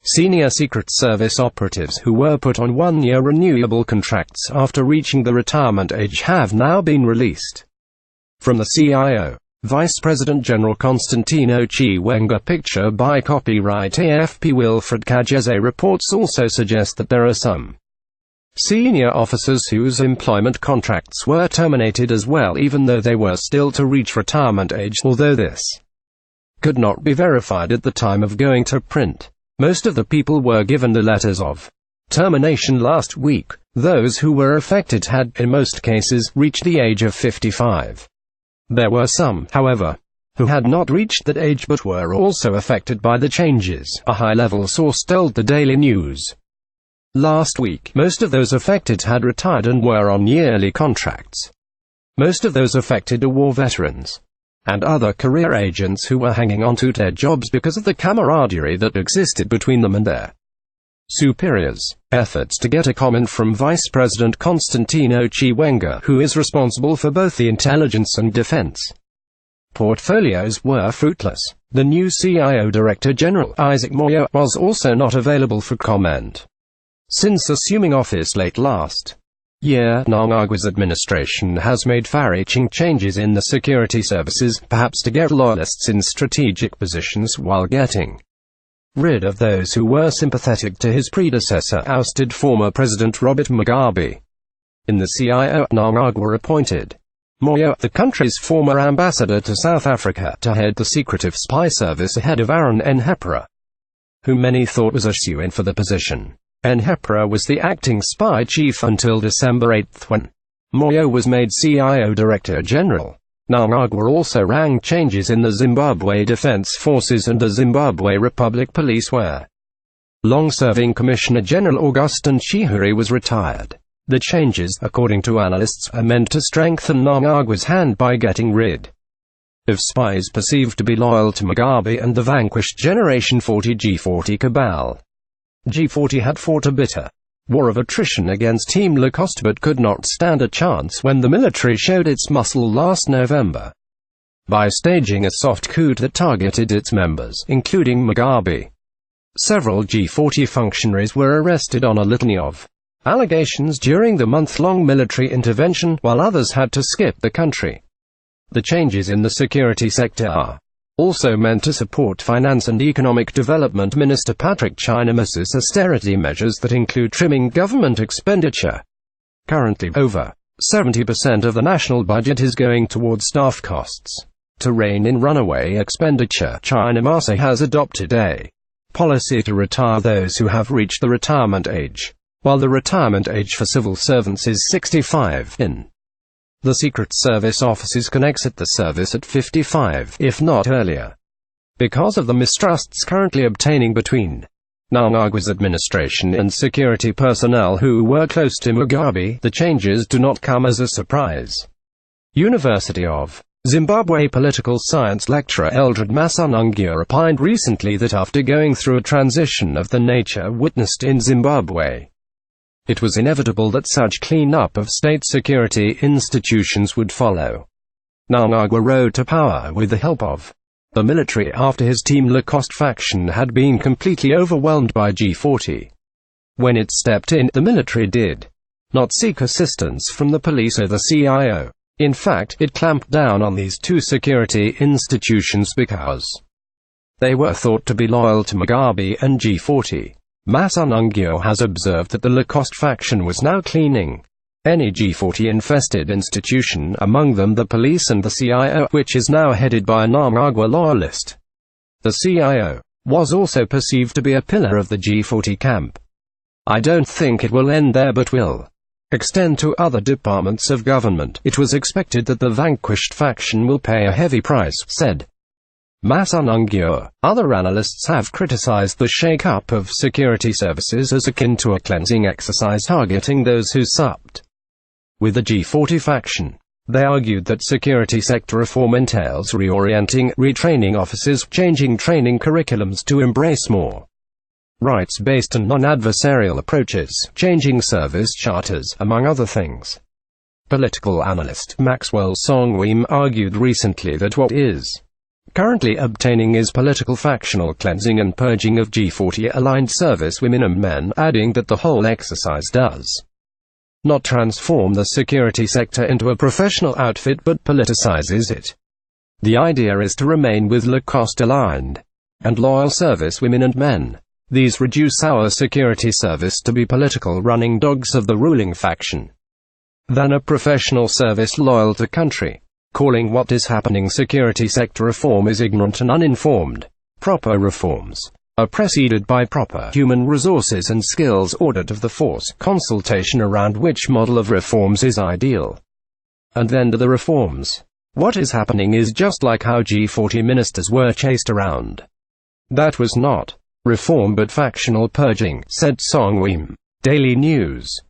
Senior Secret Service operatives who were put on one-year renewable contracts after reaching the retirement age have now been released. From the CIO, Vice President General Constantino Chiwenga. Picture by copyright AFP. Wilfred Kageze. Reports also suggest that there are some senior officers whose employment contracts were terminated as well, even though they were still to reach retirement age, although this could not be verified at the time of going to print. Most of the people were given the letters of termination last week. Those who were affected had, in most cases, reached the age of 55. There were some, however, who had not reached that age but were also affected by the changes, a high-level source told the Daily News. Last week, most of those affected had retired and were on yearly contracts. Most of those affected are war veterans and other career agents who were hanging on to their jobs because of the camaraderie that existed between them and their superiors. Efforts to get a comment from Vice President Constantino Chiwenga, who is responsible for both the intelligence and defense portfolios, were fruitless. The new CIO Director General, Isaac Moyo, was also not available for comment. Since assuming office late last year, Mnangagwa's administration has made far-reaching changes in the security services, perhaps to get loyalists in strategic positions while getting rid of those who were sympathetic to his predecessor, ousted former President Robert Mugabe. In the CIO, Mnangagwa appointed Moyo, the country's former ambassador to South Africa, to head the secretive spy service ahead of Aaron Nhepera, whom many thought was a shoo-in for the position. Nhepera was the acting spy chief until December 8 when Moyo was made CIO Director General. Mnangagwa also rang changes in the Zimbabwe Defense Forces and the Zimbabwe Republic Police, where long-serving Commissioner General Augustin Chihuri was retired. The changes, according to analysts, are meant to strengthen Mnangagwa's hand by getting rid of spies perceived to be loyal to Mugabe and the vanquished Generation 40 G40 cabal. G40 had fought a bitter war of attrition against Team Lacoste but could not stand a chance when the military showed its muscle last November by staging a soft coup that targeted its members, including Mugabe. Several G40 functionaries were arrested on a litany of allegations during the month-long military intervention, while others had to skip the country. The changes in the security sector are also meant to support Finance and Economic Development Minister Patrick Chinemas's austerity measures that include trimming government expenditure. Currently, over 70% of the national budget is going towards staff costs. To rein in runaway expenditure, Chinemasa has adopted a policy to retire those who have reached the retirement age, while the retirement age for civil servants is 65. In the Secret Service officers can exit the service at 55, if not earlier. Because of the mistrusts currently obtaining between Mnangagwa's administration and security personnel who were close to Mugabe, the changes do not come as a surprise. University of Zimbabwe political science lecturer Eldred Mnangagwa opined recently that after going through a transition of the nature witnessed in Zimbabwe, it was inevitable that such clean-up of state security institutions would follow. Mnangagwa rode to power with the help of the military after his Team Lacoste faction had been completely overwhelmed by G40. When it stepped in, the military did not seek assistance from the police or the CIO. In fact, it clamped down on these two security institutions because they were thought to be loyal to Mugabe and G40. Mnangagwa has observed that the Lacoste faction was now cleaning any G40-infested institution, among them the police and the CIO, which is now headed by a Mnangagwa loyalist. The CIO was also perceived to be a pillar of the G40 camp. I don't think it will end there but will extend to other departments of government. It was expected that the vanquished faction will pay a heavy price, said Mnangagwa. Other analysts have criticized the shake-up of security services as akin to a cleansing exercise targeting those who supped with the G40 faction. They argued that security sector reform entails reorienting, retraining officers, changing training curriculums to embrace more rights-based and non-adversarial approaches, changing service charters, among other things. Political analyst Maxwell Songwim argued recently that what is currently obtaining is political factional cleansing and purging of G40-aligned servicewomen and men, adding that the whole exercise does not transform the security sector into a professional outfit but politicizes it. The idea is to remain with Lacoste-aligned and loyal servicewomen and men. These reduce our security service to be political running dogs of the ruling faction, than a professional service loyal to country. Calling what is happening security sector reform is ignorant and uninformed. Proper reforms are preceded by proper human resources and skills audit of the force consultation around which model of reforms is ideal, and then to the reforms. What is happening is just like how G40 ministers were chased around. That was not reform but factional purging, said Song Weem. Daily News.